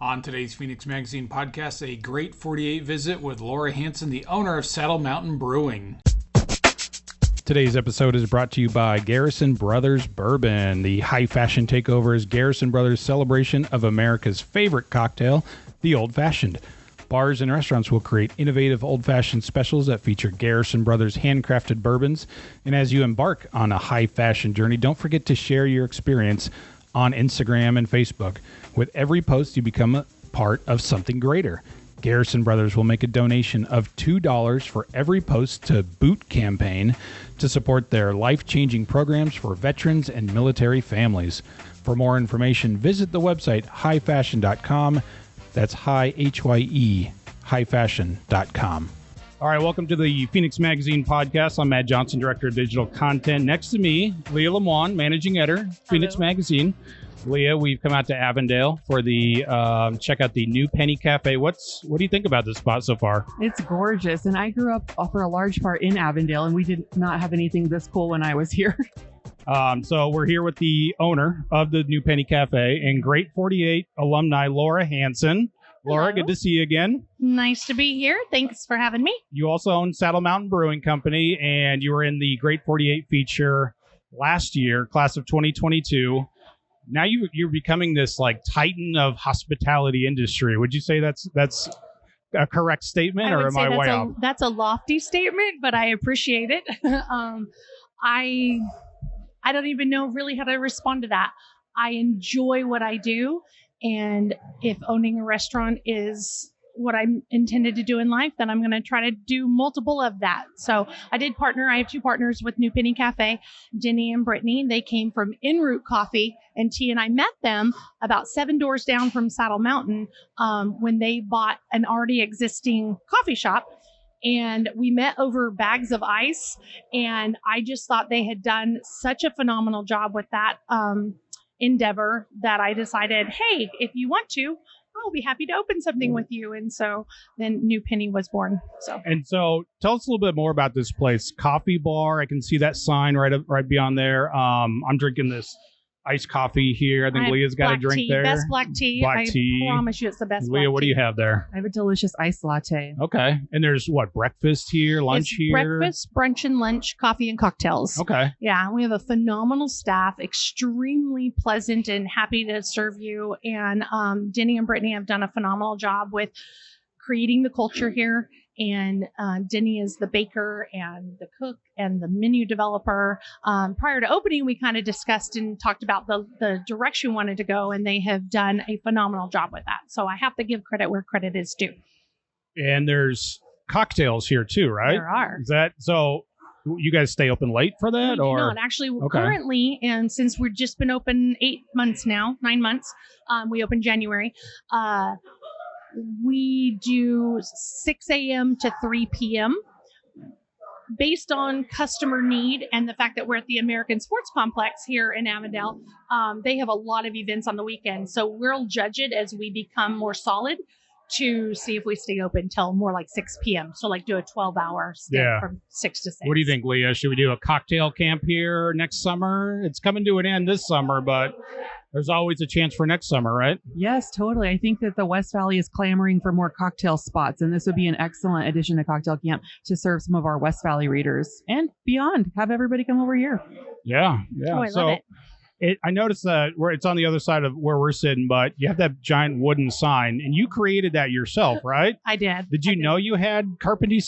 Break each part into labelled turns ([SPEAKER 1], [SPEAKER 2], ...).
[SPEAKER 1] On today's Phoenix Magazine podcast, a great 48 visit with Laura Hansen, the owner of Saddle Mountain Brewing. Today's episode is brought to you by Garrison Brothers Bourbon. The high fashion takeover is Garrison Brothers' celebration of America's favorite cocktail, the Old Fashioned. Bars and restaurants will create innovative old-fashioned specials that feature Garrison Brothers handcrafted bourbons. And as you embark on a high-fashion journey, don't forget to share your experience on Instagram and Facebook. With every post, you become a part of something greater. Garrison Brothers will make a donation of $2 for every post to Boot Campaign to support their life-changing programs for veterans and military families. For more information, visit the website highfashion.com. That's high, H-Y-E, highfashion.com. All right, welcome to the Phoenix Magazine podcast. I'm Matt Johnson, Director of Digital Content. Next to me, Leah Lemoine, Managing Editor, Phoenix Magazine. Leah, we've come out to Avondale for the check out the new Penny Cafe. What do you think about this spot so far?
[SPEAKER 2] It's gorgeous, and I grew up for a large part in Avondale, and we did not have anything this cool when I was here.
[SPEAKER 1] So we're here with the owner of the new Penny Cafe and Great 48 alumni, Laura Hansen. Laura,
[SPEAKER 3] Hello.
[SPEAKER 1] Good to see you again.
[SPEAKER 3] Nice to be here. Thanks for having me.
[SPEAKER 1] You also own Saddle Mountain Brewing Company, and you were in the Great 48 feature last year, class of 2022. Now you're becoming this like titan of hospitality industry. Would you say that's a correct statement, or am I way off?
[SPEAKER 3] That's a lofty statement, but I appreciate it. I don't even know really how to respond to that. I enjoy what I do, and if owning a restaurant is what I'm intended to do in life, then I'm going to try to do multiple of that. So I have two partners with New Penny Cafe, Jenny and Brittany. They came from En Route Coffee and Tea, and I met them about 7 doors down from Saddle Mountain when they bought an already existing coffee shop. And we met over bags of ice, and I just thought they had done such a phenomenal job with that endeavor that I decided, hey, if you want to, I'll be happy to open something with you. And so then New Penny was born. So
[SPEAKER 1] tell us a little bit more about this place. Coffee bar. I can see that sign right beyond there. I'm drinking this iced coffee here. I think Leah's got a drink there.
[SPEAKER 3] Best black tea. I promise you it's the best black tea.
[SPEAKER 1] Leah, what do you have there?
[SPEAKER 2] I have a delicious iced latte.
[SPEAKER 1] Okay. And there's breakfast here, lunch here?
[SPEAKER 3] Breakfast, brunch, and lunch, coffee and cocktails.
[SPEAKER 1] Okay.
[SPEAKER 3] Yeah, we have a phenomenal staff, extremely pleasant and happy to serve you. And Denny and Brittany have done a phenomenal job with creating the culture here. And Denny is the baker and the cook and the menu developer. Prior to opening, we kind of discussed and talked about the direction we wanted to go, and they have done a phenomenal job with that. So I have to give credit where credit is due.
[SPEAKER 1] And there's cocktails here too, right?
[SPEAKER 3] There are.
[SPEAKER 1] Is that so? You guys stay open late for that,
[SPEAKER 3] We do not. Actually, currently, and since we've just been open 9 months, we opened January. We do 6 a.m. to 3 p.m. based on customer need and the fact that we're at the American Sports Complex here in Avondale. They have a lot of events on the weekend, so we'll judge it as we become more solid to see if we stay open till more like 6 p.m. So like do a 12-hour stint from 6 to 6.
[SPEAKER 1] What do you think, Leah? Should we do a cocktail camp here next summer? It's coming to an end this summer, but there's always a chance for next summer, right?
[SPEAKER 2] Yes, totally. I think that the West Valley is clamoring for more cocktail spots, and this would be an excellent addition to Cocktail Camp to serve some of our West Valley readers and beyond. Have everybody come over here.
[SPEAKER 1] Yeah.
[SPEAKER 3] Oh, I love it.
[SPEAKER 1] I noticed that it's on the other side of where we're sitting, but you have that giant wooden sign, and you created that yourself, right?
[SPEAKER 3] I did.
[SPEAKER 1] Did you know you had carpentry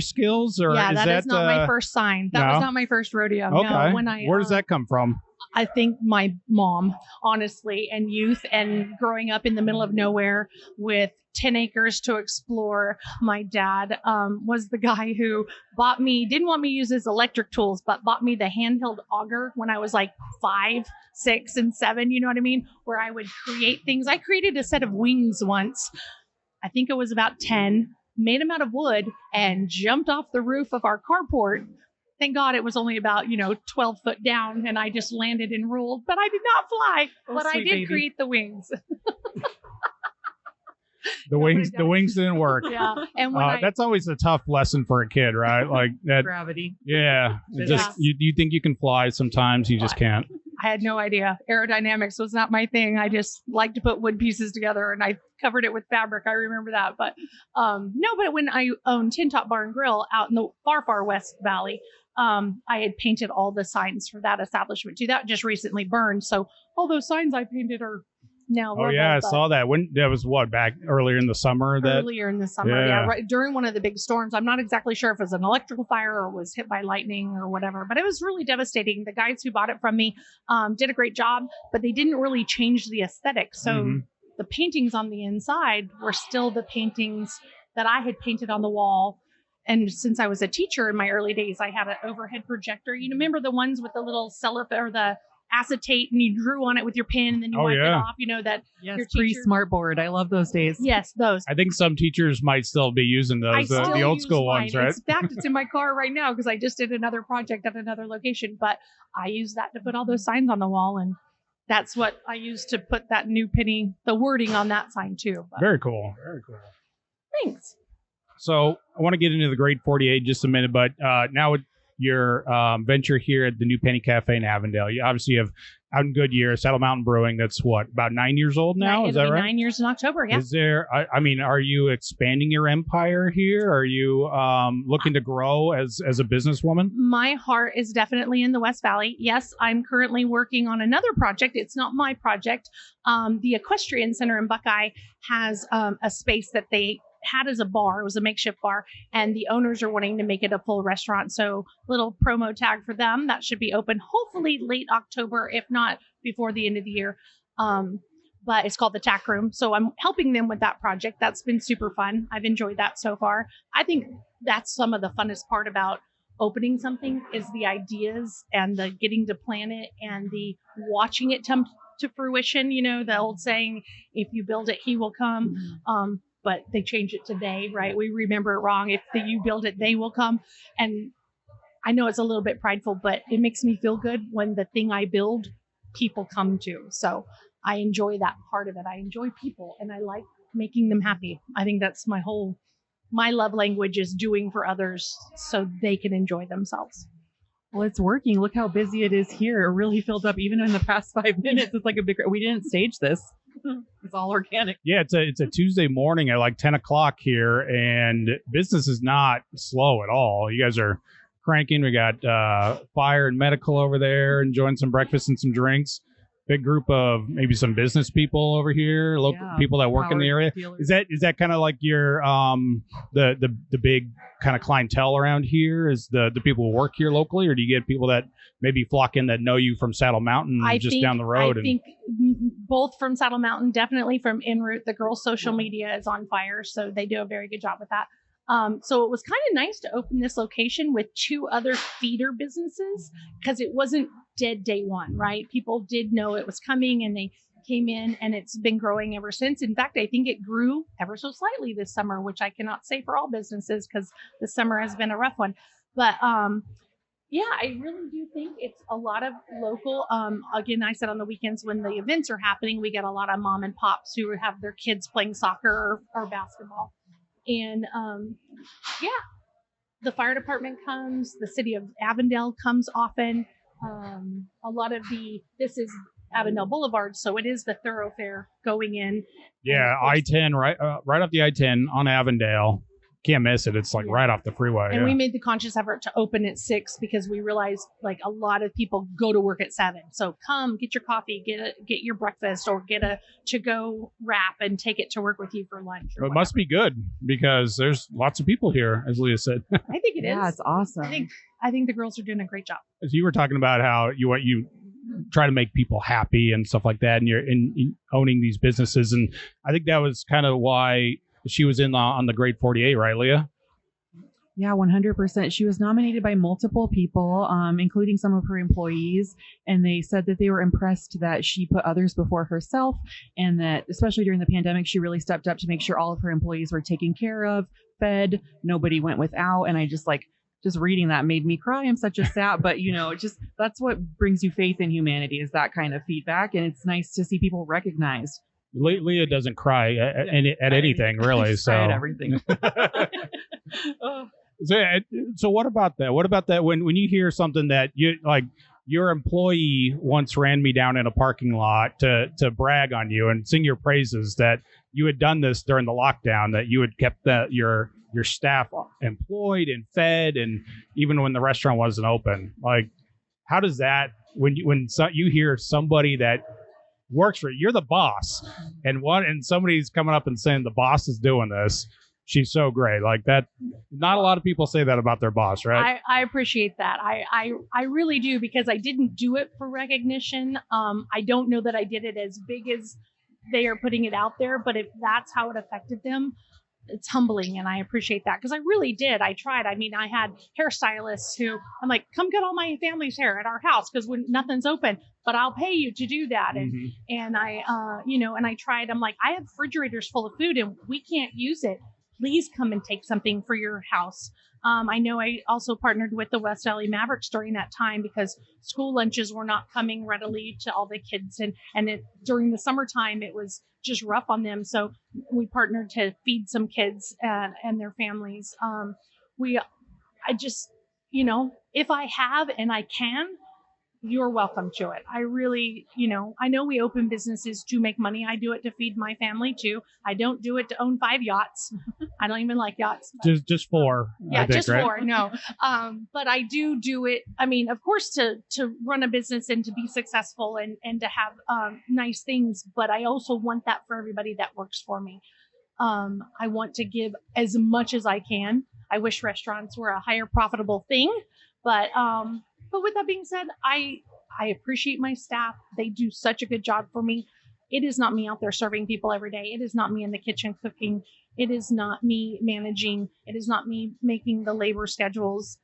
[SPEAKER 1] skills? Or
[SPEAKER 3] yeah,
[SPEAKER 1] is
[SPEAKER 3] that is not my first sign. That was not my first rodeo.
[SPEAKER 1] Okay.
[SPEAKER 3] No,
[SPEAKER 1] where does that come from?
[SPEAKER 3] I think my mom, honestly, and youth and growing up in the middle of nowhere with 10 acres to explore. My dad was the guy who didn't want me to use his electric tools, but bought me the handheld auger when I was like 5, 6, and 7, you know what I mean? Where I would create things. I created a set of wings once. I think it was about 10, made them out of wood and jumped off the roof of our carport. Thank God it was only about, 12 foot down, and I just landed and rolled, but I did not fly, but I did create the wings.
[SPEAKER 1] The wings didn't work.
[SPEAKER 3] Yeah. And
[SPEAKER 1] that's always a tough lesson for a kid, right? Like that
[SPEAKER 2] gravity.
[SPEAKER 1] Yeah. You think you can fly sometimes, you just can't.
[SPEAKER 3] I had no idea. Aerodynamics was not my thing. I just liked to put wood pieces together, and I covered it with fabric. I remember that. But no, but when I owned Tin Top Bar and Grill out in the far, far West Valley, I had painted all the signs for that establishment too. That just recently burned. So all those signs I painted are now.
[SPEAKER 1] Oh yeah, I saw that. When that was back earlier in the summer.
[SPEAKER 3] Earlier in the summer, yeah, right during one of the big storms. I'm not exactly sure if it was an electrical fire or was hit by lightning or whatever, but it was really devastating. The guys who bought it from me did a great job, but they didn't really change the aesthetic. So the paintings on the inside were still the paintings that I had painted on the wall. And since I was a teacher in my early days, I had an overhead projector. You remember the ones with the little cellophane or the acetate, and you drew on it with your pen, and then you wipe it off. You know that.
[SPEAKER 2] Yes, pre-smartboard. I love those days.
[SPEAKER 3] Yes, those.
[SPEAKER 1] I think some teachers might still be using those, the old school ones, right?
[SPEAKER 3] In fact, it's in my car right now because I just did another project at another location. But I use that to put all those signs on the wall, and that's what I use to put that new penny, the wording on that sign too. But
[SPEAKER 1] very cool. Very cool.
[SPEAKER 3] Thanks.
[SPEAKER 1] So I want to get into the Great 48 just a minute, but now with your venture here at the New Penny Cafe in Avondale, you obviously have out in Goodyear, Saddle Mountain Brewing. That's about 9 years old now. Is that right?
[SPEAKER 3] 9 years in October. Yeah.
[SPEAKER 1] Is there? I mean, are you expanding your empire here? Are you looking to grow as a businesswoman? My
[SPEAKER 3] heart is definitely in the West Valley. Yes, I'm currently working on another project. It's not my project. The Equestrian Center in Buckeye has a space that they had as a bar. It was a makeshift bar, and the owners are wanting to make it a full restaurant. So little promo tag for them. That should be open hopefully late October, if not before the end of the year. But it's called the Tack Room. So I'm helping them with that project. That's been super fun. I've enjoyed that so far. I think that's some of the funnest part about opening something is the ideas and the getting to plan it and the watching it come to fruition. You know, the old saying, if you build it, he will come. But they change it today, right? We remember it wrong. If you build it, they will come. And I know it's a little bit prideful, but it makes me feel good when the thing I build, people come to. So I enjoy that part of it. I enjoy people, and I like making them happy. I think that's my love language is doing for others so they can enjoy themselves.
[SPEAKER 2] Well, it's working. Look how busy it is here. It really filled up even in the past 5 minutes. It's like we didn't stage this. It's all organic.
[SPEAKER 1] Yeah, it's a Tuesday morning at like 10 o'clock here, and business is not slow at all. You guys are cranking. We got fire and medical over there, enjoying some breakfast and some drinks. Big group of maybe some business people over here, local people that work in the area. Dealers. Is that kind of like your the big kind of clientele around here? Is the people who work here locally, or do you get people that maybe flock in that know you from Saddle Mountain down the road?
[SPEAKER 3] I think both from Saddle Mountain, definitely from En route. The girls' social media is on fire, so they do a very good job with that. So it was kind of nice to open this location with 2 other feeder businesses because it wasn't dead day one, right? People did know it was coming and they came in, and it's been growing ever since. In fact, I think it grew ever so slightly this summer, which I cannot say for all businesses because the summer has been a rough one. But yeah, I really do think it's a lot of local. Again, I said on the weekends when the events are happening, we get a lot of mom and pops who have their kids playing soccer or basketball. And yeah, the fire department comes, the city of Avondale comes often. A lot of this is Avondale Boulevard, so it is the thoroughfare going in.
[SPEAKER 1] Yeah, I-10, right off the I-10 on Avondale. Can't miss it. It's like right off the freeway.
[SPEAKER 3] And we made the conscious effort to open at 6 because we realized like a lot of people go to work at 7. So come get your coffee, get your breakfast, or get a to-go wrap and take it to work with you for lunch.
[SPEAKER 1] It must be good because there's lots of people here, as Leah said.
[SPEAKER 3] I think it is.
[SPEAKER 2] Yeah, it's awesome.
[SPEAKER 3] I think the girls are doing a great job.
[SPEAKER 1] As you were talking about how you try to make people happy and stuff like that, and you're in owning these businesses, and I think that was kind of why she was on the Great 48, right, Leah?
[SPEAKER 2] Yeah, 100%. She was nominated by multiple people, including some of her employees, and they said that they were impressed that she put others before herself, and that especially during the pandemic, she really stepped up to make sure all of her employees were taken care of, fed, nobody went without. And I just reading that made me cry. I'm such a sap, but that's what brings you faith in humanity, is that kind of feedback, and it's nice to see people recognized.
[SPEAKER 1] Leah doesn't cry at anything, really. So
[SPEAKER 2] cry at everything.
[SPEAKER 1] So what about that? What about that when you hear something that you like, your employee once ran me down in a parking lot to brag on you and sing your praises that you had done this during the lockdown, that you had kept your staff employed and fed, and even when the restaurant wasn't open. Like, how does that, when you hear somebody that works for you, you're the boss, and somebody's coming up and saying the boss is doing this, she's so great, like that. Not a lot of people say that about their boss, right?
[SPEAKER 3] I appreciate that. I really do, because I didn't do it for recognition. I don't know that I did it as big as they are putting it out there, but if that's how it affected them, it's humbling, and I appreciate that, because I really did. I tried. I mean, I had hairstylists who I'm like, come cut all my family's hair at our house because when nothing's open, but I'll pay you to do that. And I, and I tried. I'm like, I have refrigerators full of food and we can't use it. Please come and take something for your house. I know I also partnered with the West Valley Mavericks during that time because school lunches were not coming readily to all the kids. And during the summertime, it was just rough on them. So we partnered to feed some kids and their families. I just, if I have and I can, you're welcome to it. I really, I know we open businesses to make money. I do it to feed my family too. I don't do it to own 5 yachts. I don't even like yachts. But,
[SPEAKER 1] just 4.
[SPEAKER 3] Yeah,
[SPEAKER 1] I think,
[SPEAKER 3] just
[SPEAKER 1] right?
[SPEAKER 3] 4. No. But I do it. I mean, of course, to run a business and to be successful and to have nice things. But I also want that for everybody that works for me. I want to give as much as I can. I wish restaurants were a higher profitable thing, but with that being said, I appreciate my staff. They do such a good job for me. It is not me out there serving people every day. It is not me in the kitchen cooking. It is not me managing. It is not me making the labor schedules.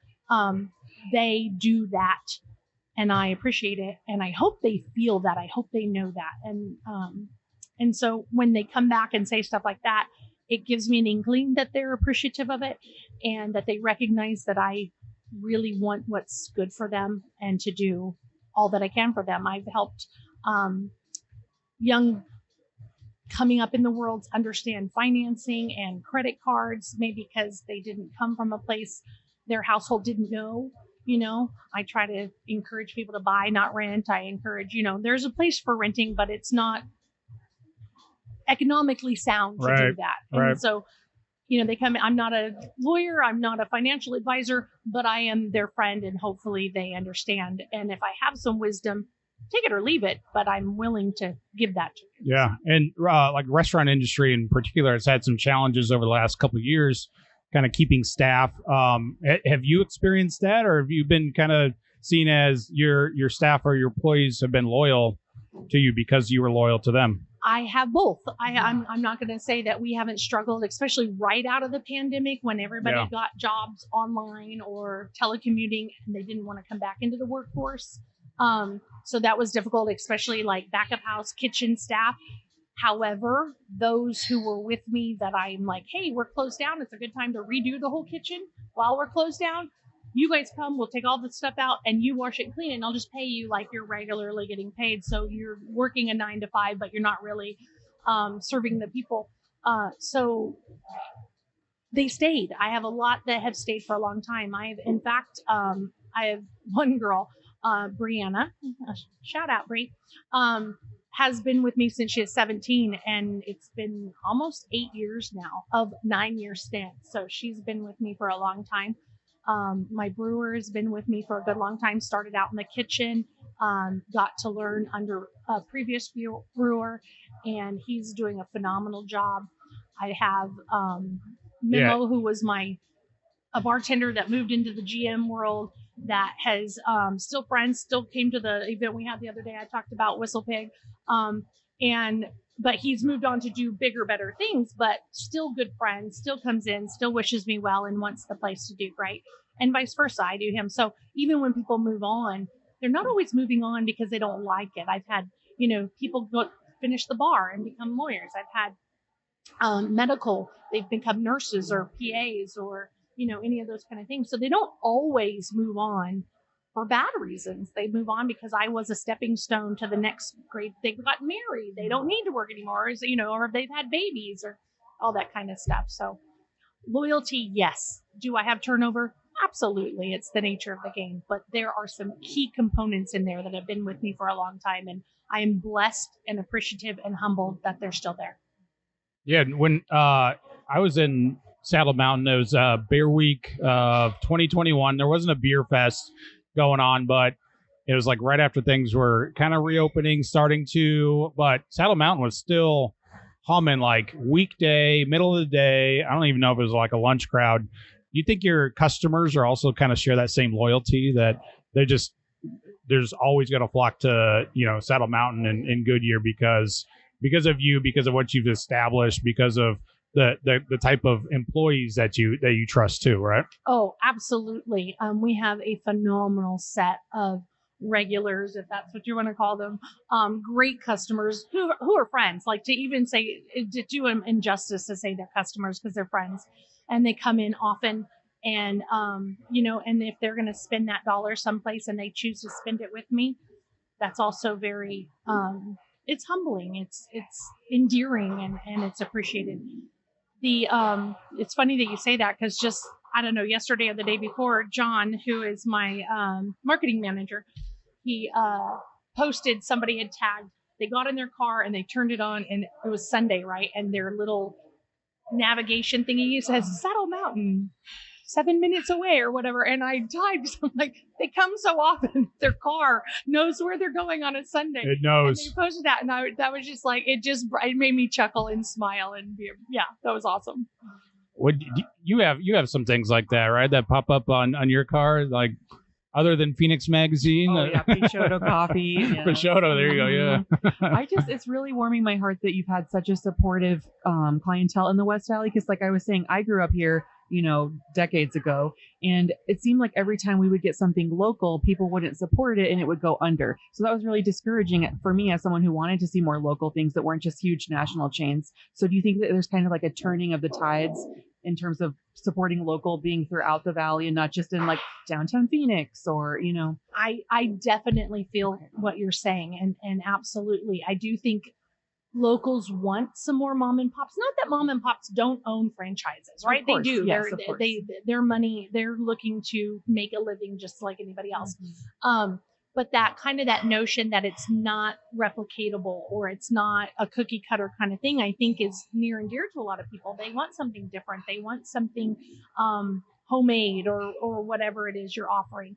[SPEAKER 3] They do that, and I appreciate it. And I hope they feel that. I hope they know that. And so when they come back and say stuff like that, it gives me an inkling that they're appreciative of it and that they recognize that I really want what's good for them and to do all that I can for them. I've helped young coming up in the world understand financing and credit cards, maybe because they didn't come from a place their household didn't know. I try to encourage people to buy, not rent. I encourage, there's a place for renting, but it's not economically sound to do that. And so they come in. I'm not a lawyer. I'm not a financial advisor, but I am their friend, and hopefully they understand. And if I have some wisdom, take it or leave it, but I'm willing to give that to you.
[SPEAKER 1] Yeah. And like restaurant industry in particular has had some challenges over the last couple of years, kind of keeping staff. Have you experienced that, or have you been kind of seen as your staff or your employees have been loyal to you because you were loyal to them?
[SPEAKER 3] I have both. I'm not going to say that we haven't struggled, especially right out of the pandemic when everybody got jobs online or telecommuting and they didn't want to come back into the workforce. So that was difficult, especially like back of house kitchen staff. However, those who were with me that I'm like, hey, we're closed down. It's a good time to redo the whole kitchen while we're closed down. You guys come, we'll take all the stuff out and you wash it and clean it, and I'll just pay you like you're regularly getting paid. So you're working a 9 to 5, but you're not really serving the people. So they stayed. I have a lot that have stayed for a long time. I have one girl, Brianna, shout out Brie, has been with me since she is 17, and it's been almost 8 years now of 9-year stint. So she's been with me for a long time. My brewer has been with me for a good long time, started out in the kitchen, got to learn under a previous brewer, and he's doing a phenomenal job. I have Mimo, who was a bartender that moved into the GM world, that has still friends, still came to the event we had the other day. I talked about Whistle Pig. But he's moved on to do bigger, better things, but still good friends, still comes in, still wishes me well and wants the place to do great, and vice versa. I do him. So even when people move on, they're not always moving on because they don't like it. I've had, people go finish the bar and become lawyers. I've had medical, they've become nurses or PAs or, any of those kind of things. So they don't always move on for bad reasons. They move on because I was a stepping stone to the next grade. They got married. They don't need to work anymore, or they've had babies or all that kind of stuff. So loyalty, yes. Do I have turnover? Absolutely, it's the nature of the game, but there are some key components in there that have been with me for a long time, and I am blessed and appreciative and humbled that they're still there.
[SPEAKER 1] Yeah, when I was in Saddle Mountain, it was Beer Week of 2021. There wasn't a beer fest going on, but it was like right after things were kind of reopening, but Saddle Mountain was still humming like weekday, middle of the day. I don't even know if it was like a lunch crowd. Do you think your customers are also kind of share that same loyalty that there's always going to flock to, Saddle Mountain and Goodyear because of you, because of what you've established, because of the type of employees that you trust too, right?
[SPEAKER 3] Oh, absolutely. We have a phenomenal set of regulars, if that's what you want to call them, great customers who are friends. Like, to even say, to do them injustice to say they're customers, because they're friends and they come in often. And, and if they're going to spend that dollar someplace and they choose to spend it with me, that's also very, it's humbling. It's endearing, and it's appreciated. It's funny that you say that, because just, I don't know, yesterday or the day before, John, who is my marketing manager, he posted, somebody had tagged, they got in their car and they turned it on, and it was Sunday, right? And their little navigation thingy says Saddle Mountain, 7 minutes away or whatever. And I typed, I'm like, they come so often, their car knows where they're going on a Sunday.
[SPEAKER 1] It knows.
[SPEAKER 3] And they posted that, and that was just like, it made me chuckle and smile, and yeah, that was awesome.
[SPEAKER 1] What you have some things like that, right? That pop up on your car, like other than Phoenix Magazine.
[SPEAKER 2] Oh yeah, Peixoto coffee. Yeah.
[SPEAKER 1] Peixoto, there you go. Yeah.
[SPEAKER 2] It's really warming my heart that you've had such a supportive clientele in the West Valley. Because like I was saying, I grew up here, decades ago, and it seemed like every time we would get something local, people wouldn't support it and it would go under. So that was really discouraging for me as someone who wanted to see more local things that weren't just huge national chains. So do you think that there's kind of like a turning of the tides in terms of supporting local being throughout the valley and not just in like downtown Phoenix or,
[SPEAKER 3] I definitely feel what you're saying, and absolutely. I do think locals want some more mom and pops. Not that mom and pops don't own franchises, right? They do.
[SPEAKER 2] Yes,
[SPEAKER 3] Their money, they're looking to make a living just like anybody else. Mm-hmm. But that notion that it's not replicatable or it's not a cookie cutter kind of thing, I think is near and dear to a lot of people. They want something different. They want something homemade or whatever it is you're offering.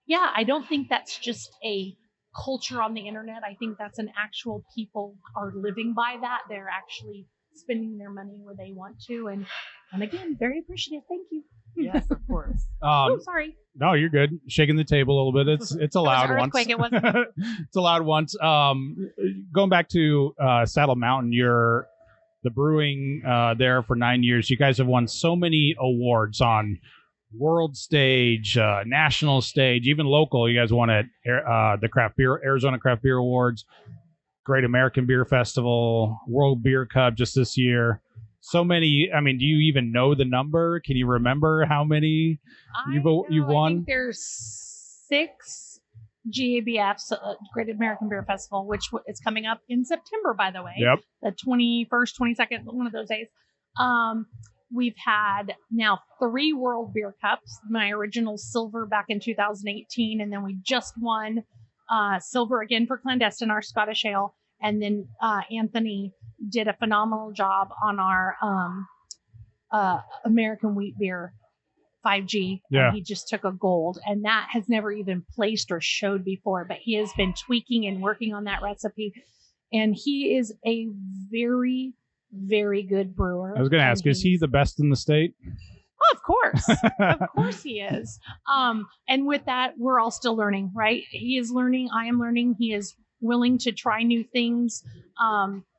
[SPEAKER 3] Yeah, I don't think that's just a culture on the internet. I think that's an actual, people are living by that. They're actually spending their money where they want to. And again, very appreciative. Thank you.
[SPEAKER 2] Yes, of course.
[SPEAKER 3] Oh, sorry.
[SPEAKER 1] No, you're good. Shaking the table a little bit. It's allowed once.
[SPEAKER 3] It wasn't.
[SPEAKER 1] It's allowed once. Going back to Saddle Mountain, you're the brewing there for 9 years. You guys have won so many awards on world stage, national stage, even local. You guys won at the Arizona Craft Beer Awards, Great American Beer Festival, World Beer Cup just this year. So many. I mean, do you even know the number? Can you remember how many you've won?
[SPEAKER 3] I think there's 6 GABFs, Great American Beer Festival, which is coming up in September, by the way.
[SPEAKER 1] Yep.
[SPEAKER 3] The 21st, 22nd, one of those days. We've had now 3 World Beer Cups. My original silver back in 2018, and then we just won silver again for Clandestine, our Scottish ale. And then Anthony did a phenomenal job on our American wheat beer 5G.
[SPEAKER 1] Yeah.
[SPEAKER 3] And he just took a gold, and that has never even placed or showed before, but he has been tweaking and working on that recipe. And he is a very, very good brewer.
[SPEAKER 1] I was going to ask, is he the best in the state?
[SPEAKER 3] Oh, of course. Of course he is. And with that, we're all still learning, right? He is learning. I am learning. He is willing to try new things,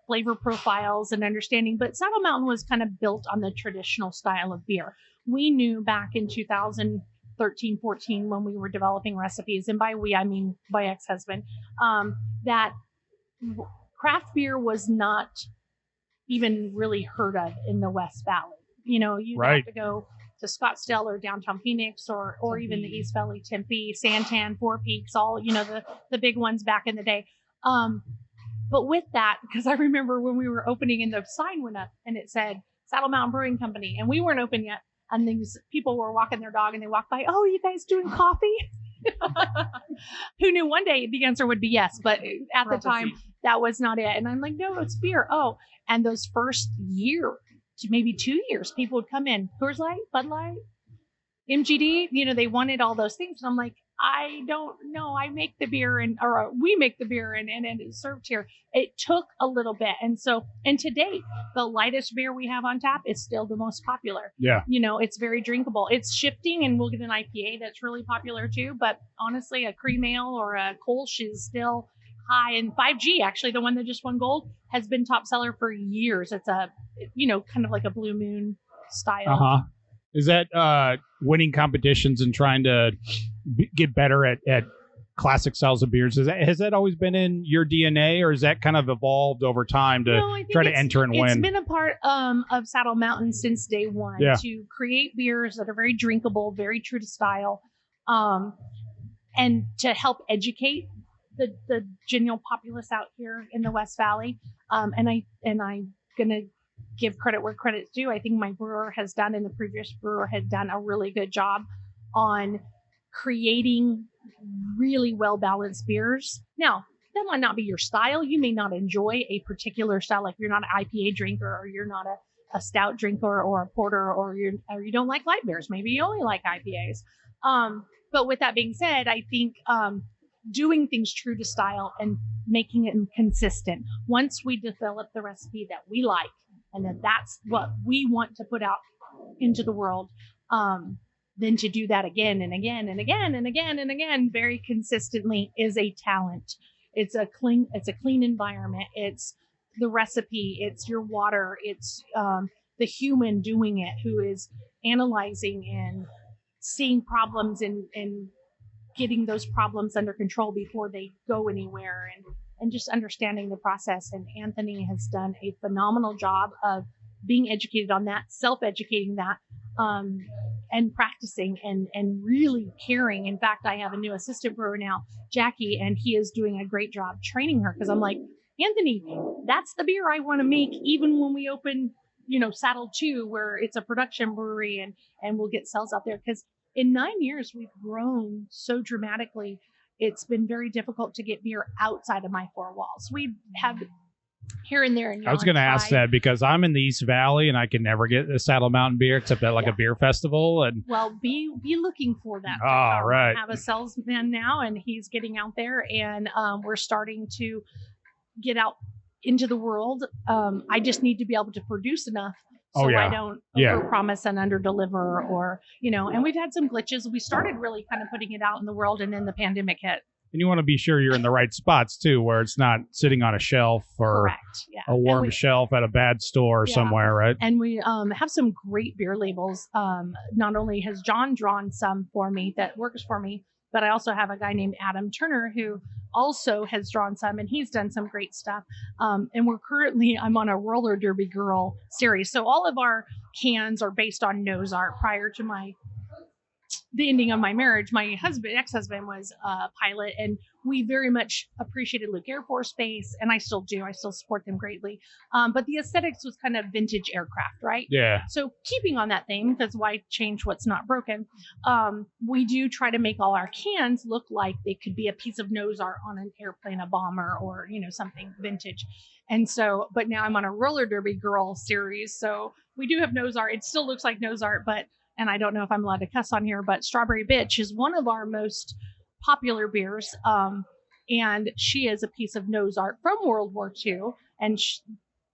[SPEAKER 3] flavor profiles and understanding. But Saddle Mountain was kind of built on the traditional style of beer. We knew back in 2013, 14, when we were developing recipes, and by we, I mean my ex-husband, that craft beer was not even really heard of in the West Valley. You know, you have to go to Scottsdale or downtown Phoenix or even the East Valley, Tempe, Santan, Four Peaks, all, you know, the big ones back in the day. But with that, because I remember when we were opening and the sign went up and it said Saddle Mountain Brewing Company, and we weren't open yet. and these people were walking their dog and they walked by, oh, you guys doing coffee? Who knew one day the answer would be yes, but at the time that was not it. And I'm like, no, it's beer. Oh, and those first year to maybe 2 years, people would come in, Coors Light, Bud Light, MGD, they wanted all those things. And I'm like, I don't know. I make the beer or we make the beer and it's served here. It took a little bit. And today the lightest beer we have on tap is still the most popular.
[SPEAKER 1] Yeah.
[SPEAKER 3] It's very drinkable. It's shifting, and we'll get an IPA that's really popular too. But honestly, a cream ale or a Kolsch is still high. And 5G, actually, the one that just won gold, has been top seller for years. It's a, kind of like a Blue Moon style.
[SPEAKER 1] Uh-huh. Is that winning competitions and trying to get better at classic styles of beers? Has that always been in your DNA, or has that kind of evolved over time to try to enter and win?
[SPEAKER 3] It's been a part of Saddle Mountain since day one to create beers that are very drinkable, very true to style, and to help educate the general populace out here in the West Valley. And I'm gonna give credit where credit's due. I think my brewer has done, and the previous brewer had done, a really good job on creating really well-balanced beers. Now, that might not be your style. You may not enjoy a particular style, like you're not an IPA drinker, or you're not a stout drinker or a porter, or you don't like light beers. Maybe you only like IPAs. But with that being said, I think doing things true to style and making it consistent. Once we develop the recipe that we like, and that's what we want to put out into the world, then to do that again and again and again and again and again very consistently is a talent. It's a clean environment. It's the recipe. It's your water. It's the human doing it, who is analyzing and seeing problems and getting those problems under control before they go anywhere, and just understanding the process. And Anthony has done a phenomenal job of being educated on that, self-educating that, and practicing and really caring. In fact, I have a new assistant brewer now, Jackie, and he is doing a great job training her, because I'm like, Anthony, that's the beer I want to make even when we open, Saddle 2, where it's a production brewery, and we'll get sales out there. Because in 9 years, we've grown so dramatically. It's been very difficult to get beer outside of my four walls. We have here and there. And
[SPEAKER 1] I was going to ask that, because I'm in the East Valley and I can never get a Saddle Mountain beer except at a beer festival. And
[SPEAKER 3] be looking for that.
[SPEAKER 1] Oh, right.
[SPEAKER 3] I have a salesman now, and he's getting out there, and we're starting to get out into the world. I just need to be able to produce enough so I don't overpromise and underdeliver, or, and we've had some glitches. We started really kind of putting it out in the world, and then the pandemic hit.
[SPEAKER 1] And you want to be sure you're in the right spots too, where it's not sitting on a shelf or a warm shelf at a bad store somewhere, right?
[SPEAKER 3] And we have some great beer labels. Not only has John drawn some for me that works for me, but I also have a guy named Adam Turner who also has drawn some, and he's done some great stuff. And I'm on a roller derby girl series. So all of our cans are based on nose art. Prior to the ending of my marriage, my ex-husband was a pilot, and we very much appreciated Luke Air Force Base, and I still do. I still support them greatly. But the aesthetics was kind of vintage aircraft, right?
[SPEAKER 1] Yeah.
[SPEAKER 3] So keeping on that theme, because why change what's not broken? We do try to make all our cans look like they could be a piece of nose art on an airplane, a bomber, or, something vintage. And so, but now I'm on a roller derby girl series, so we do have nose art. It still looks like nose art, and I don't know if I'm allowed to cuss on here, but Strawberry Bitch is one of our most popular beers. And she is a piece of nose art from World War II. And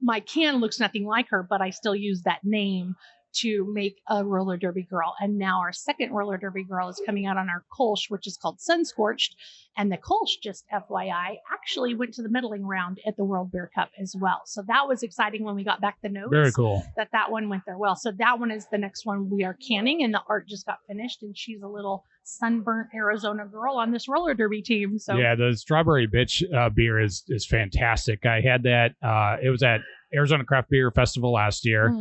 [SPEAKER 3] my can looks nothing like her, but I still use that name to make a roller derby girl. And now our second roller derby girl is coming out on our Kolsch, which is called Sun Scorched. And the Kolsch, just FYI, actually went to the medaling round at the World Beer Cup as well. So that was exciting when we got back the notes.
[SPEAKER 1] Very cool.
[SPEAKER 3] That one went there well. So that one is the next one we are canning, and the art just got finished, and she's a little sunburnt Arizona girl on this roller derby team. So
[SPEAKER 1] yeah, the Strawberry Bitch beer is fantastic. I had that. It was at Arizona Craft Beer Festival last year.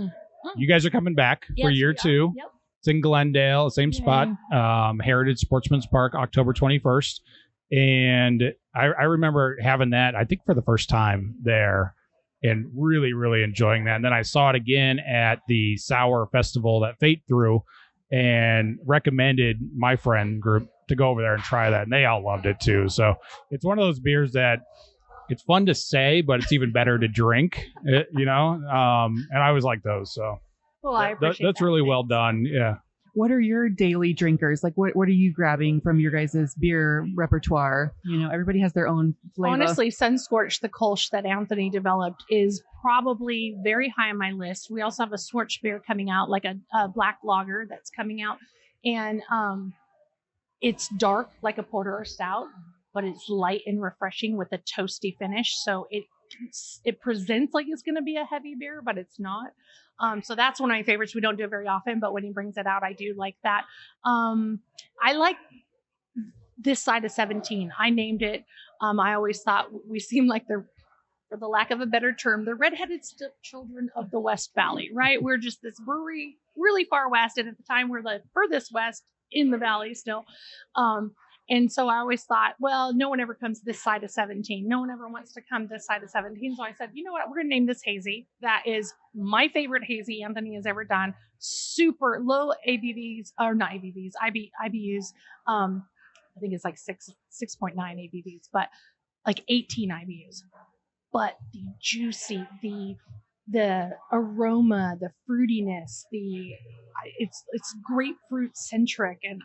[SPEAKER 1] You guys are coming back for year 2.
[SPEAKER 3] Yep.
[SPEAKER 1] It's in Glendale, same spot, Heritage Sportsman's Park, October 21st. And I remember having that, I think, for the first time there. and really, really enjoying that. And then I saw it again at the Sour Festival that Fate threw and recommended my friend group to go over there and try that. And they all loved it too. So it's one of those beers that it's fun to say, but it's even better to drink, and I always like those. So
[SPEAKER 3] well, I appreciate
[SPEAKER 1] that's
[SPEAKER 3] that.
[SPEAKER 1] really well done. Yeah.
[SPEAKER 2] What are your daily drinkers? Like, what are you grabbing from your guys' beer repertoire? Everybody has their own flavor.
[SPEAKER 3] Honestly, Sunscorch, the Kolsch that Anthony developed, is probably very high on my list. We also have a Scorch beer coming out, like a black lager that's coming out. And it's dark like a porter or stout, but it's light and refreshing with a toasty finish. So it presents like it's going to be a heavy beer, but it's not. So that's one of my favorites. We don't do it very often, but when he brings it out, I do like that. I like this side of 17. I named it. I always thought we seemed like for the lack of a better term, the redheaded children of the West Valley, right? We're just this brewery really far west. And at the time, we're the furthest west in the valley still. And so I always thought, well, no one ever comes this side of 17. No one ever wants to come this side of 17. So I said, you know what? We're going to name this hazy. That is my favorite hazy Anthony has ever done. Super low ABVs, or not ABVs, IBUs. I think it's like 6.9 ABVs, but like 18 IBUs. But the juicy, the aroma, the fruitiness, it's grapefruit centric, and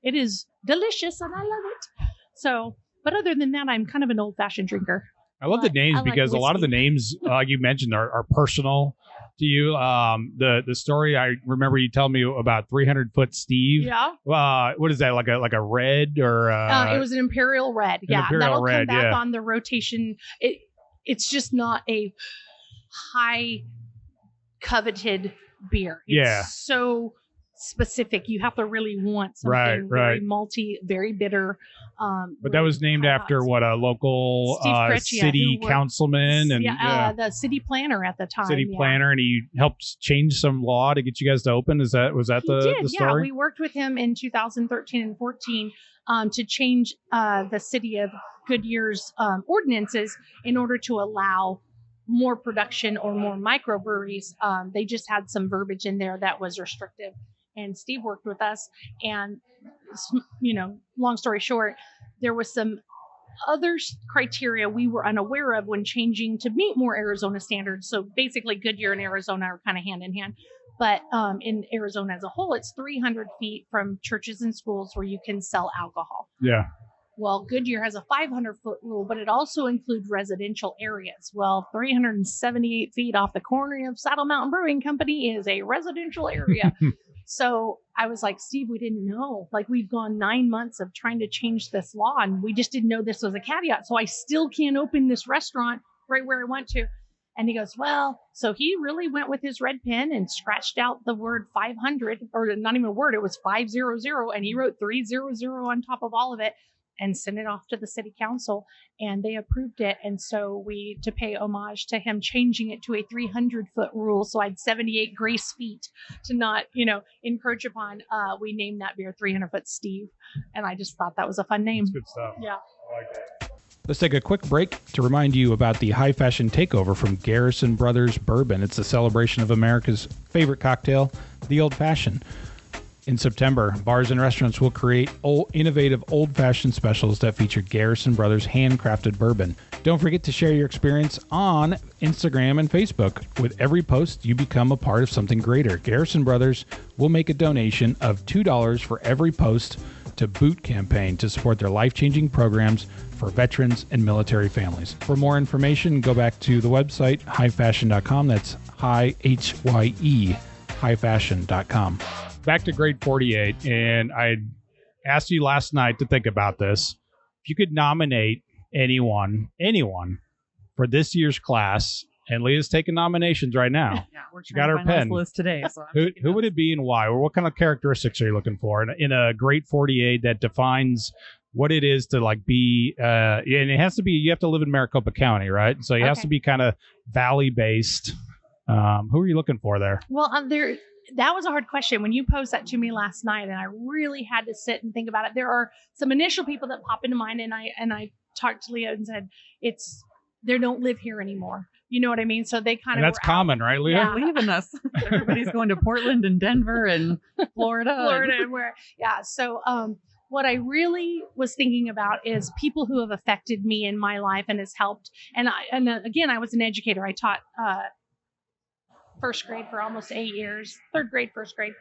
[SPEAKER 3] it is delicious and I love it. So, but other than that, I'm kind of an old fashioned drinker.
[SPEAKER 1] I love the names because a lot of the names you mentioned are personal to you. The story I remember you telling me about 300-foot Steve.
[SPEAKER 3] Yeah.
[SPEAKER 1] What is that, like a red or?
[SPEAKER 3] It was an Imperial Red. That'll come back on the rotation. It's just not a high coveted beer. It's so specific. You have to really want something very malty, very bitter.
[SPEAKER 1] But that was named after what, a local city councilman and
[SPEAKER 3] the city planner at the time.
[SPEAKER 1] And he helped change some law to get you guys to open. Was that the story?
[SPEAKER 3] Yeah, we worked with him in 2013 and 14 to change the city of Goodyear's ordinances in order to allow more production or more microbreweries. They just had some verbiage in there that was restrictive. And Steve worked with us, and long story short, there was some other criteria we were unaware of when changing to meet more Arizona standards. So basically Goodyear and Arizona are kind of hand in hand, but in Arizona as a whole, it's 300 feet from churches and schools where you can sell alcohol.
[SPEAKER 1] Yeah.
[SPEAKER 3] Well, Goodyear has a 500-foot rule, but it also includes residential areas. Well, 378 feet off the corner of Saddle Mountain Brewing Company is a residential area. So I was like, Steve, we didn't know. Like, we've gone 9 months of trying to change this law, and we just didn't know this was a caveat. So I still can't open this restaurant right where I want to. And he goes, well, so he really went with his red pen and scratched out the word 500, or not even a word, it was 500, and he wrote 300 on top of all of it and sent it off to the city council, and they approved it. And so to pay homage to him changing it to a 300-foot rule, so I had 78 grace feet to not, encroach upon, we named that beer 300-foot Steve. And I just thought that was a fun name.
[SPEAKER 1] That's good stuff.
[SPEAKER 3] Yeah.
[SPEAKER 1] I like that. Let's take a quick break to remind you about the High Fashion Takeover from Garrison Brothers Bourbon. It's a celebration of America's favorite cocktail, the Old Fashioned. In September, bars and restaurants will create innovative old-fashioned specials that feature Garrison Brothers handcrafted bourbon. Don't forget to share your experience on Instagram and Facebook. With every post, you become a part of something greater. Garrison Brothers will make a donation of $2 for every post to Boot Campaign to support their life-changing programs for veterans and military families. For more information, go back to the website, highfashion.com. That's H-Y-E, highfashion.com. Back to grade 48, and I asked you last night to think about this. If you could nominate anyone for this year's class, and Leah's taking nominations right now.
[SPEAKER 2] Yeah, we're
[SPEAKER 1] she got her pen
[SPEAKER 2] list today. So
[SPEAKER 1] who would it be and why? Or what kind of characteristics are you looking for in a grade 48 that defines what it is to be, and it has to be, you have to live in Maricopa County, right? So it has to be kind of valley based. Who are you looking for there?
[SPEAKER 3] Well, that was a hard question. When you posed that to me last night, and I really had to sit and think about it, there are some initial people that pop into mind, and I talked to Leah and said, they don't live here anymore. You know what I mean? So they kind
[SPEAKER 1] And
[SPEAKER 3] of
[SPEAKER 1] that's common, right, Leah?
[SPEAKER 3] Yeah.
[SPEAKER 2] Leaving us. Everybody's going to Portland and Denver and Florida.
[SPEAKER 3] And where, yeah. So, what I really was thinking about is people who have affected me in my life and has helped. And again, I was an educator. I taught first grade for almost 8 years, third grade, first grade.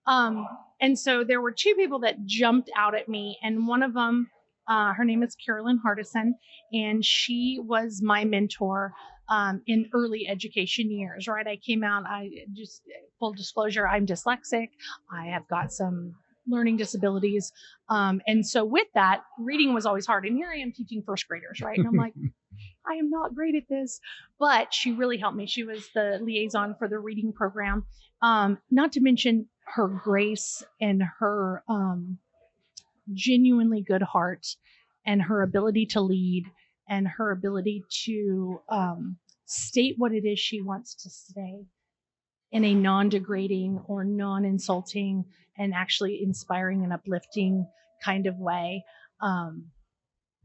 [SPEAKER 3] And so there were two people that jumped out at me, and one of them, her name is Carolyn Hardison, and she was my mentor in early education years, right? I came out, full disclosure, I'm dyslexic. I have got some learning disabilities. And so with that, reading was always hard. And here I am teaching first graders, right? And I'm like, I am not great at this, but she really helped me. She was the liaison for the reading program. Not to mention her grace and her genuinely good heart and her ability to lead and her ability to state what it is she wants to say in a non-degrading or non-insulting and actually inspiring and uplifting kind of way.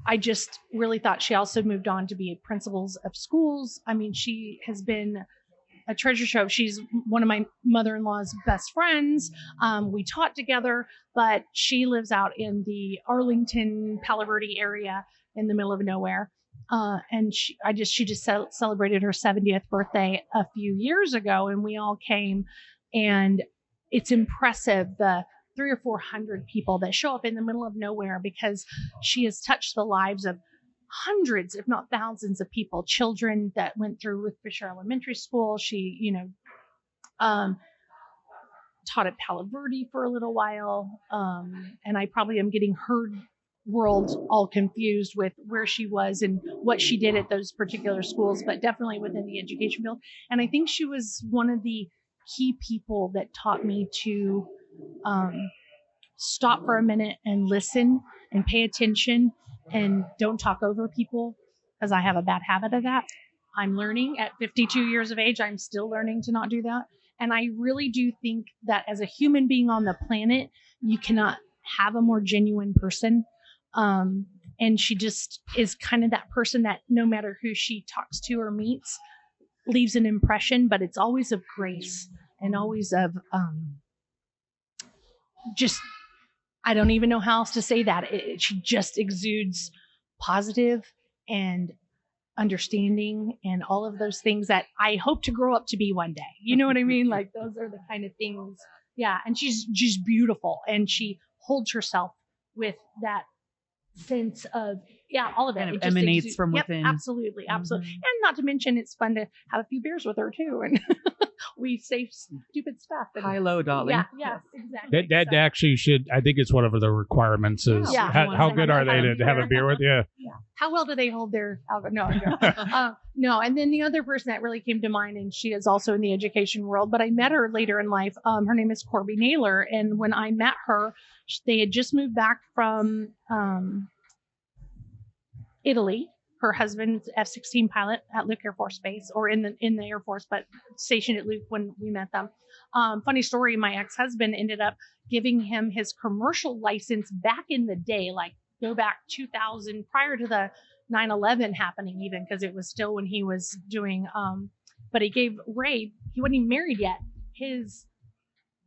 [SPEAKER 3] I just really thought she also moved on to be principals of schools. I mean, she has been a treasure trove. She's one of my mother-in-law's best friends. We taught together, but she lives out in the Arlington, Palo Verde area in the middle of nowhere. And she just celebrated her 70th birthday a few years ago, and we all came, and it's impressive the 300 or 400 people that show up in the middle of nowhere because she has touched the lives of hundreds, if not thousands of people, children that went through Ruth Fisher Elementary School. She, taught at Palo Verde for a little while. And I probably am getting her world all confused with where she was and what she did at those particular schools, but definitely within the education field. And I think she was one of the key people that taught me to stop for a minute and listen and pay attention and don't talk over people, because I have a bad habit of that. I'm learning at 52 years of age. I'm still learning to not do that. And I really do think that as a human being on the planet, you cannot have a more genuine person. And she just is kind of that person that no matter who she talks to or meets, leaves an impression, but it's always of grace and always of just, I don't even know how else to say that. She just exudes positive and understanding and all of those things that I hope to grow up to be one day. You know what I mean? Like those are the kind of things. Yeah. And she's just beautiful, and she holds herself with that sense of, all of it.
[SPEAKER 2] Kind of
[SPEAKER 3] it just
[SPEAKER 2] emanates from within.
[SPEAKER 3] Absolutely. Absolutely. And not to mention, it's fun to have a few beers with her too. And we say stupid stuff. And,
[SPEAKER 2] high, low, darling.
[SPEAKER 3] Yeah, exactly.
[SPEAKER 1] That actually should, I think it's one of the requirements is how good are they to have a beer with you?
[SPEAKER 3] Yeah. How well do they hold their alcohol? No. No. And then the other person that really came to mind, and she is also in the education world, but I met her later in life. Her name is Corby Naylor. And when I met her, they had just moved back from Italy. Her husband's F-16 pilot at Luke Air Force Base, or in the Air Force, but stationed at Luke when we met them. Funny story, my ex-husband ended up giving him his commercial license back in the day, like go back 2000, prior to the 9/11 happening even, because it was still when he was doing, but he gave Ray, he wasn't even married yet, his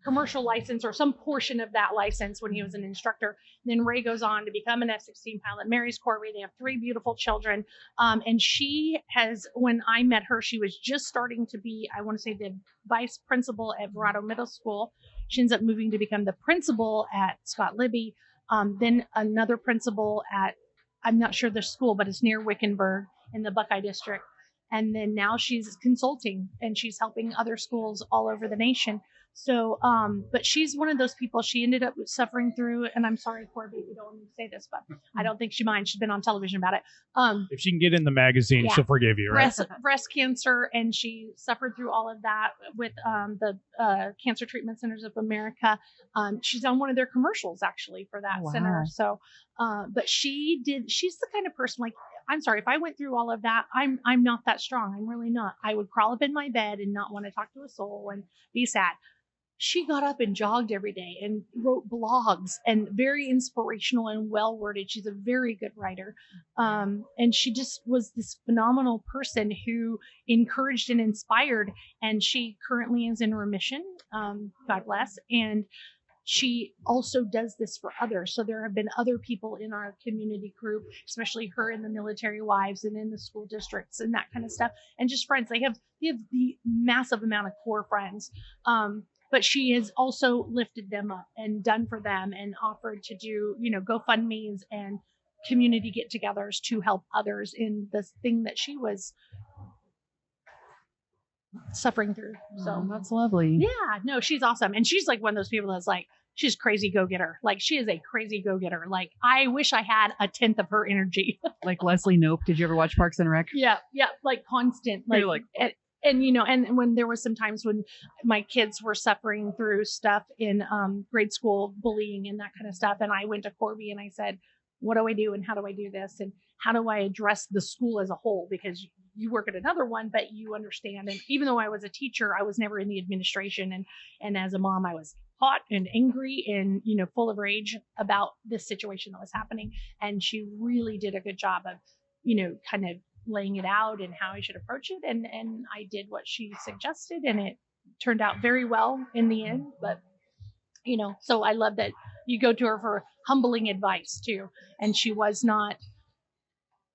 [SPEAKER 3] commercial license or some portion of that license when he was an instructor. Then Ray goes on to become an F-16 pilot, marries Corby. They have 3 beautiful children. And she has, when I met her, she was just starting to be, I want to say, the vice principal at Verado Middle School. She ends up moving to become the principal at Scott Libby. Then another principal at, I'm not sure the school, but it's near Wickenburg in the Buckeye District. And then now she's consulting and she's helping other schools all over the nation. So, but she's one of those people. She ended up suffering through, and I'm sorry, Corby, you don't want me to say this, but I don't think she minds. She's been on television about it.
[SPEAKER 1] If she can get in the magazine, she'll forgive you, right?
[SPEAKER 3] Breast cancer, and she suffered through all of that with the Cancer Treatment Centers of America. She's on one of their commercials actually for that center. So, but she's the kind of person, like, I'm sorry, if I went through all of that, I'm not that strong. I'm really not. I would crawl up in my bed and not want to talk to a soul and be sad. she got up and jogged every day and wrote blogs and very inspirational and well worded. She's a very good writer. And she just was this phenomenal person who encouraged and inspired. And she currently is in remission, God bless. And she also does this for others. So there have been other people in our community group, especially her in the military wives and in the school districts and that kind of stuff. And just friends. They have the massive amount of core friends. But she has also lifted them up and done for them and offered to do, GoFundMes and community get-togethers to help others in this thing that she was suffering through. So
[SPEAKER 2] that's lovely.
[SPEAKER 3] Yeah, no, she's awesome. And she's like one of those people that's like, she's crazy go-getter. Like she is a crazy go-getter. Like I wish I had a tenth of her energy.
[SPEAKER 2] Like Leslie Knope. Did you ever watch Parks and Rec?
[SPEAKER 3] Yeah. Like constant. Like and when there was some times when my kids were suffering through stuff in grade school, bullying and that kind of stuff. And I went to Corby and I said, what do I do? And how do I do this? And how do I address the school as a whole? Because you work at another one, but you understand. And even though I was a teacher, I was never in the administration. And as a mom, I was hot and angry and, full of rage about this situation that was happening. And she really did a good job of, kind of laying it out and how I should approach it. And I did what she suggested and it turned out very well in the end. But, so I love that you go to her for humbling advice too. And she was not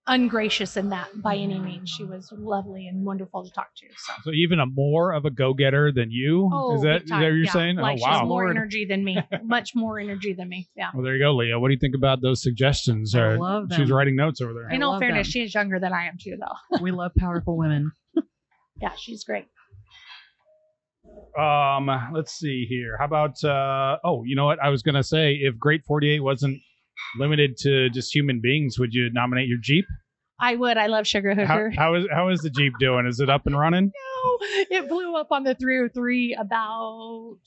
[SPEAKER 3] ungracious in that by any means. She was lovely and wonderful to talk to.
[SPEAKER 1] So even more of a go-getter than you?
[SPEAKER 3] Oh,
[SPEAKER 1] is that what you're saying?
[SPEAKER 3] Like
[SPEAKER 1] oh, wow.
[SPEAKER 3] She's more energy than me. Much more energy than me. Yeah.
[SPEAKER 1] Well, there you go, Leah. What do you think about those suggestions?
[SPEAKER 2] I love them.
[SPEAKER 1] She was writing notes over there.
[SPEAKER 3] In all fairness, she is younger than I am too, though.
[SPEAKER 2] We love powerful women.
[SPEAKER 3] Yeah, she's great.
[SPEAKER 1] Let's see here. How about, you know what? I was going to say, if Great 48 wasn't limited to just human beings, would you nominate your Jeep?
[SPEAKER 3] I would. I love Sugar Hooker.
[SPEAKER 1] How is the Jeep doing? Is it up and running?
[SPEAKER 3] No, it blew up on the 303 about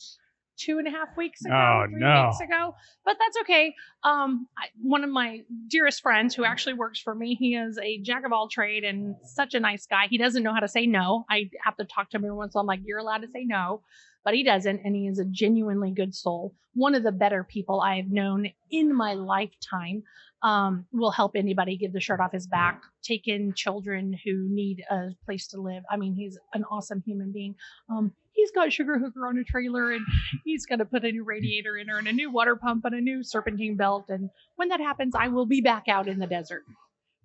[SPEAKER 3] 2.5 weeks ago.
[SPEAKER 1] Oh,
[SPEAKER 3] 3
[SPEAKER 1] no.
[SPEAKER 3] weeks ago. But that's okay. One of my dearest friends who actually works for me, he is a jack of all trade and such a nice guy. He doesn't know how to say no. I have to talk to him every once in a while. I'm like, you're allowed to say no. But he doesn't, and he is a genuinely good soul. One of the better people I have known in my lifetime. Will help anybody get the shirt off his back, take in children who need a place to live. I mean, he's an awesome human being. He's got Sugar Hooker on a trailer, and he's going to put a new radiator in her and a new water pump and a new serpentine belt. And when that happens, I will be back out in the desert.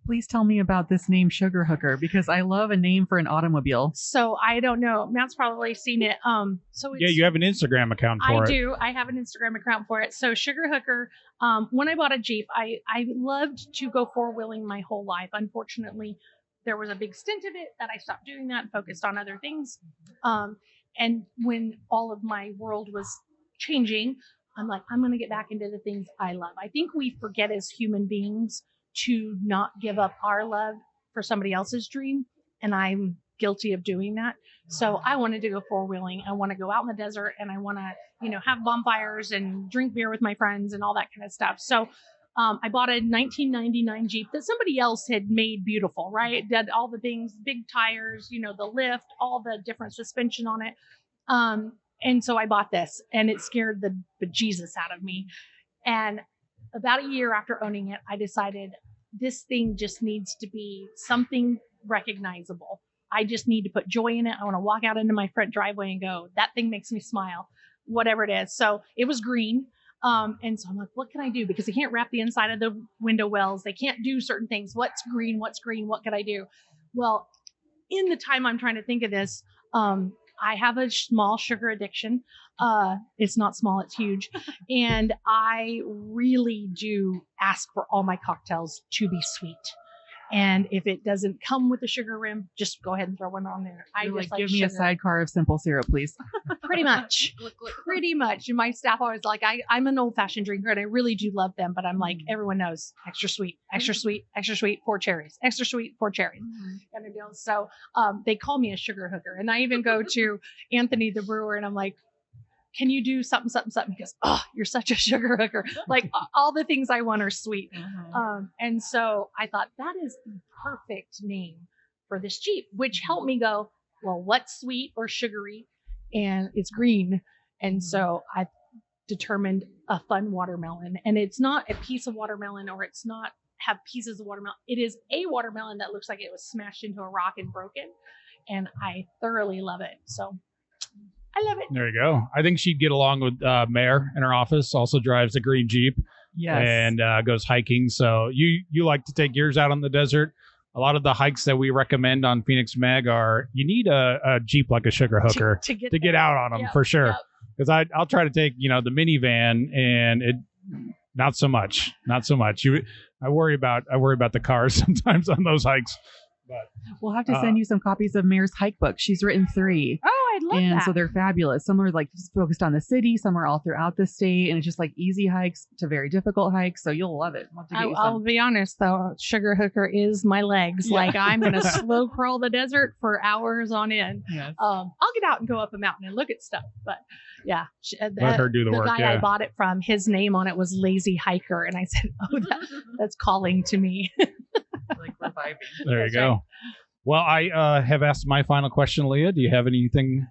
[SPEAKER 2] Please tell me about this name Sugar Hooker, because I love a name for an automobile.
[SPEAKER 3] So I don't know. Matt's probably seen it.
[SPEAKER 1] Yeah, you have an Instagram account for it.
[SPEAKER 3] I do. I have an Instagram account for it. So Sugar Hooker, when I bought a Jeep, I loved to go four-wheeling my whole life. Unfortunately, there was a big stint of it that I stopped doing that and focused on other things. And when all of my world was changing, I'm like, I'm going to get back into the things I love. I think we forget as human beings to not give up our love for somebody else's dream. And I'm guilty of doing that. So I wanted to go four-wheeling. I want to go out in the desert and I want to, have bonfires and drink beer with my friends and all that kind of stuff. So I bought a 1999 Jeep that somebody else had made beautiful, right? Did all the things, big tires, the lift, all the different suspension on it. And so I bought this and it scared the bejesus out of me. And about a year after owning it, I decided this thing just needs to be something recognizable. I just need to put joy in it. I want to walk out into my front driveway and go, that thing makes me smile, whatever it is. So it was green. And so I'm like, what can I do? Because they can't wrap the inside of the window wells. They can't do certain things. What's green? What's green? What could I do? Well, in the time I'm trying to think of this, I have a small sugar addiction. It's not small, it's huge. And I really do ask for all my cocktails to be sweet. And if it doesn't come with a sugar rim, just go ahead and throw one on there. I just
[SPEAKER 2] give me
[SPEAKER 3] sugar.
[SPEAKER 2] a sidecar of simple syrup, please.
[SPEAKER 3] Pretty much. Pretty much. And my staff always like, I'm an old fashioned drinker and I really do love them. But I'm like, everyone knows extra sweet, extra sweet, extra sweet, 4 cherries, extra sweet, 4 cherries. Kind of deal. So they call me a sugar hooker. And I even go to Anthony, the brewer, and I'm like, can you do something, something, something? He goes, oh, you're such a sugar hooker. Like all the things I want are sweet. And so I thought that is the perfect name for this Jeep, which helped me go, well, what's sweet or sugary? And it's green. And so I determined a fun watermelon, and it's not a piece of watermelon, or it's not have pieces of watermelon. It is a watermelon that looks like it was smashed into a rock and broken, and I thoroughly love it. So I love it.
[SPEAKER 1] There you go. I think she'd get along with Mayor in her office. Also drives a green Jeep.
[SPEAKER 2] Yes.
[SPEAKER 1] And goes hiking. So you like to take yours out on the desert. A lot of the hikes that we recommend on Phoenix Mag are you need a Jeep like a sugar hooker
[SPEAKER 3] to
[SPEAKER 1] get out on them.
[SPEAKER 3] Yep,
[SPEAKER 1] for sure.
[SPEAKER 3] yep.
[SPEAKER 1] Because I'll try to take the minivan, and it not so much. I worry about the cars sometimes on those hikes. But
[SPEAKER 2] we'll have to send you some copies of Mayor's hike book. She's written 3.
[SPEAKER 3] Oh, I'd love that.
[SPEAKER 2] And so they're fabulous. Some are like just focused on the city. Some are all throughout the state. And it's just like easy hikes to very difficult hikes. So you'll love it. We'll have to get you some.
[SPEAKER 3] I'll be honest, though. Sugar hooker is my legs.
[SPEAKER 2] Yeah.
[SPEAKER 3] Like, I'm going to slow crawl the desert for hours on end.
[SPEAKER 2] Yes.
[SPEAKER 3] I'll get out and go up a mountain and look at stuff. But yeah,
[SPEAKER 1] Let her do the work.
[SPEAKER 3] guy
[SPEAKER 1] Yeah.
[SPEAKER 3] I bought it from, his name on it was Lazy Hiker. And I said, oh, that's calling to me.
[SPEAKER 2] Like reviving.
[SPEAKER 1] There you
[SPEAKER 3] That's
[SPEAKER 1] go.
[SPEAKER 3] right.
[SPEAKER 1] Well, I have asked my final question, Leah. Do you have anything?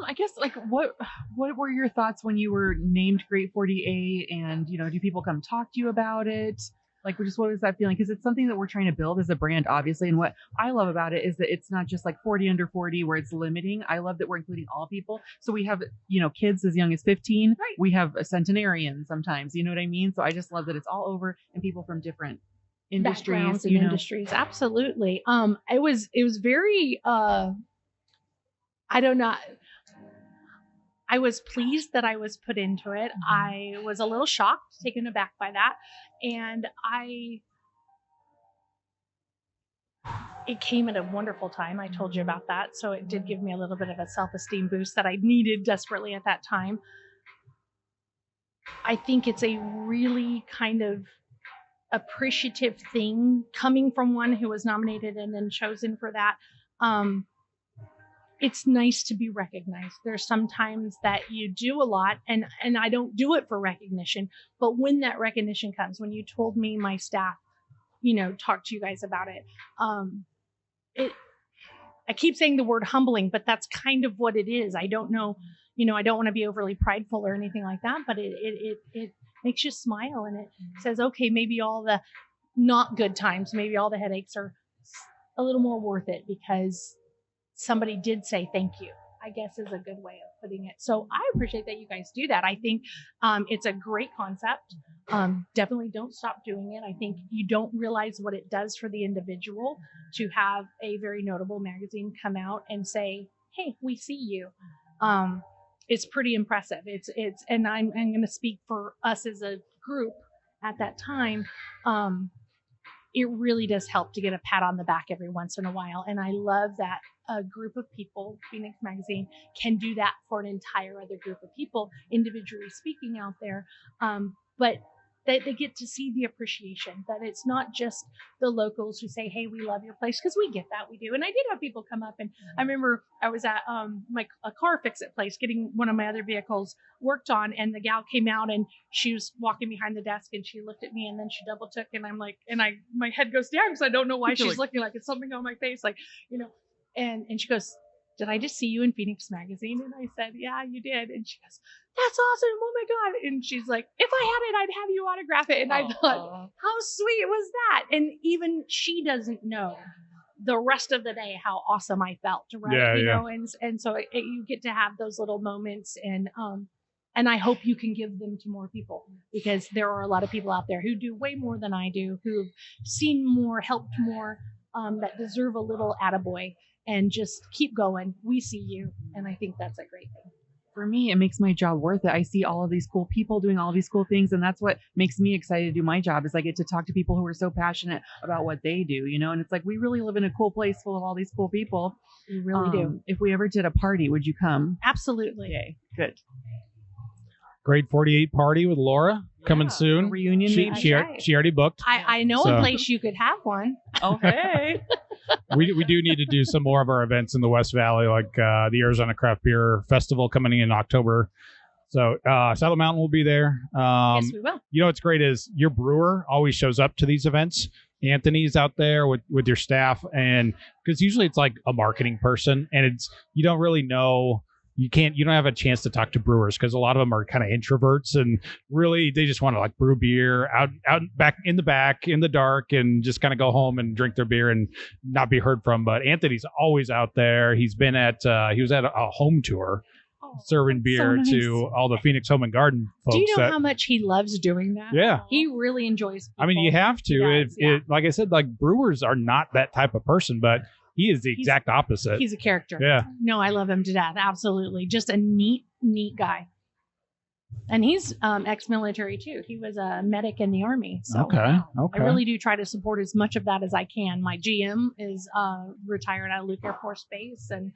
[SPEAKER 2] I guess like what were your thoughts when you were named Great 48, and do people come talk to you about it? Like, just what was that feeling? Because it's something that we're trying to build as a brand, obviously. And what I love about it is that it's not just like 40 under 40 where it's limiting. I love that we're including all people. So we have, kids as young as 15.
[SPEAKER 3] Right.
[SPEAKER 2] We have a centenarian sometimes. You know what I mean? So I just love that it's all over and people from different industries.
[SPEAKER 3] Backgrounds and industries. Absolutely. It was very, I don't know. I was pleased that I was put into it. I was a little shocked, taken aback by that. And it came at a wonderful time. I told you about that. So it did give me a little bit of a self-esteem boost that I needed desperately at that time. I think it's a really kind of appreciative thing coming from one who was nominated and then chosen for that. It's nice to be recognized. There's sometimes that you do a lot, and I don't do it for recognition, but when that recognition comes, when you told me my staff, talk to you guys about it, I keep saying the word humbling, but that's kind of what it is. I don't know, I don't want to be overly prideful or anything like that, but it makes you smile, and it says, okay, maybe all the not good times, maybe all the headaches are a little more worth it because somebody did say thank you, I guess is a good way of putting it. So I appreciate that you guys do that. I think it's a great concept. Definitely don't stop doing it. I think you don't realize what it does for the individual to have a very notable magazine come out and say, hey, we see you. It's pretty impressive. And I'm going to speak for us as a group at that time. It really does help to get a pat on the back every once in a while. And I love that a group of people, Phoenix Magazine, can do that for an entire other group of people, individually speaking out there. But they get to see the appreciation, that it's not just the locals who say, hey, we love your place, because we get that, we do. And I did have people come up, and I remember I was at a car fix-it place getting one of my other vehicles worked on, and the gal came out and she was walking behind the desk and she looked at me and then she double took, and I'm like, my head goes down because I don't know why she's looking like it's something on my face, and she goes, did I just see you in Phoenix Magazine? And I said, yeah, you did. And she goes, that's awesome. Oh my God. And she's like, if I had it, I'd have you autograph it. And I thought, how sweet was that? And even she doesn't know the rest of the day how awesome I felt, right? And so you get to have those little moments, and I hope you can give them to more people, because there are a lot of people out there who do way more than I do, who've seen more, helped more, that deserve a little attaboy. And just keep going. We see you. And I think that's a great thing.
[SPEAKER 2] For me, it makes my job worth it. I see all of these cool people doing all of these cool things. And that's what makes me excited to do my job, is I get to talk to people who are so passionate about what they do, and it's like, we really live in a cool place full of all these cool people.
[SPEAKER 3] We really do.
[SPEAKER 2] If we ever did a party, would you come?
[SPEAKER 3] Absolutely.
[SPEAKER 2] Okay, good.
[SPEAKER 1] Grade 48 party with Laura coming soon.
[SPEAKER 2] A reunion.
[SPEAKER 1] She already booked.
[SPEAKER 3] I know a place you could have one.
[SPEAKER 2] Okay.
[SPEAKER 1] We do need to do some more of our events in the West Valley, like the Arizona Craft Beer Festival coming in October. So Saddle Mountain will be there.
[SPEAKER 3] Yes, we will.
[SPEAKER 1] What's great is your brewer always shows up to these events. Anthony's out there with your staff, and because usually it's like a marketing person, and you don't really know you don't have a chance to talk to brewers because a lot of them are kind of introverts and really they just want to like brew beer out back in the dark and just kind of go home and drink their beer and not be heard from. But Anthony's always out there. He was at a home tour serving beer to all the Phoenix Home and Garden folks.
[SPEAKER 3] Do you know how much he loves doing that?
[SPEAKER 1] Yeah.
[SPEAKER 3] He really enjoys people.
[SPEAKER 1] I mean, you have to. Like I said, like brewers are not that type of person, but he is the exact opposite.
[SPEAKER 3] He's a character.
[SPEAKER 1] Yeah.
[SPEAKER 3] No, I love him to death. Absolutely. Just a neat guy. And he's ex-military too. He was a medic in the Army. So
[SPEAKER 1] Okay.
[SPEAKER 3] I really do try to support as much of that as I can. My GM is retired out of Luke Air Force Base and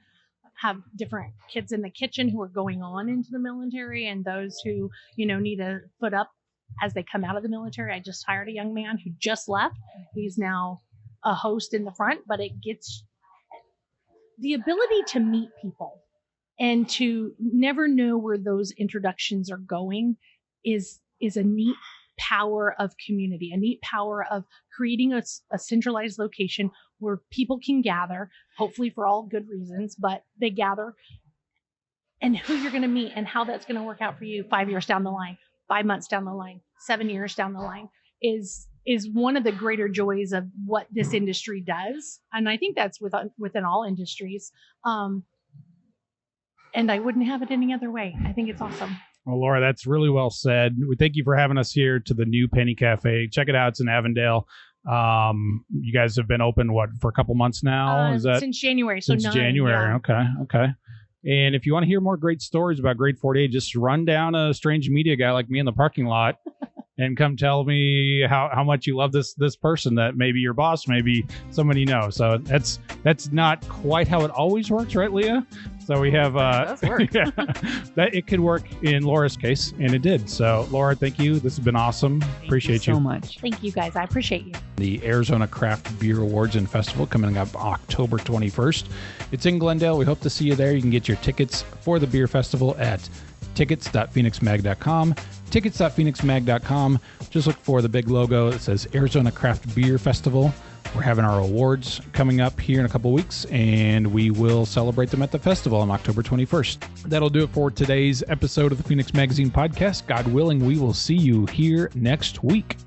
[SPEAKER 3] have different kids in the kitchen who are going on into the military and those who, need a foot up as they come out of the military. I just hired a young man who just left. He's now a host in the front, but it gets the ability to meet people and to never know where those introductions are going is a neat power of community, a neat power of creating a centralized location where people can gather, hopefully for all good reasons, but they gather, and who you're going to meet and how that's going to work out for you 5 years down the line, 5 months down the line, 7 years down the line is one of the greater joys of what this industry does. And I think that's within all industries. And I wouldn't have it any other way. I think it's awesome.
[SPEAKER 1] Well, Laura, that's really well said. We thank you for having us here to the new Penny Cafe. Check it out. It's in Avondale. You guys have been open, for a couple months now?
[SPEAKER 3] Since January.
[SPEAKER 1] Since January. Yeah. Okay. And if you want to hear more great stories about Grade 48, just run down a strange media guy like me in the parking lot and come tell me how much you love this person that maybe your boss, maybe somebody you know. So that's not quite how it always works, right, Leah? So we have
[SPEAKER 2] It does work.
[SPEAKER 1] that it could work in Laura's case, and it did. So Laura, thank you. This has been awesome. Appreciate you
[SPEAKER 2] so much.
[SPEAKER 3] Thank you guys. I appreciate you.
[SPEAKER 1] The Arizona Craft Beer Awards and Festival coming up October 21st. It's in Glendale. We hope to see you there. You can get your tickets for the beer festival at tickets.phoenixmag.com. Tickets.phoenixmag.com. Just look for the big logo that says Arizona Craft Beer Festival. We're having our awards coming up here in a couple weeks, and we will celebrate them at the festival on October 21st. That'll do it for today's episode of the Phoenix Magazine podcast. God willing, we will see you here next week.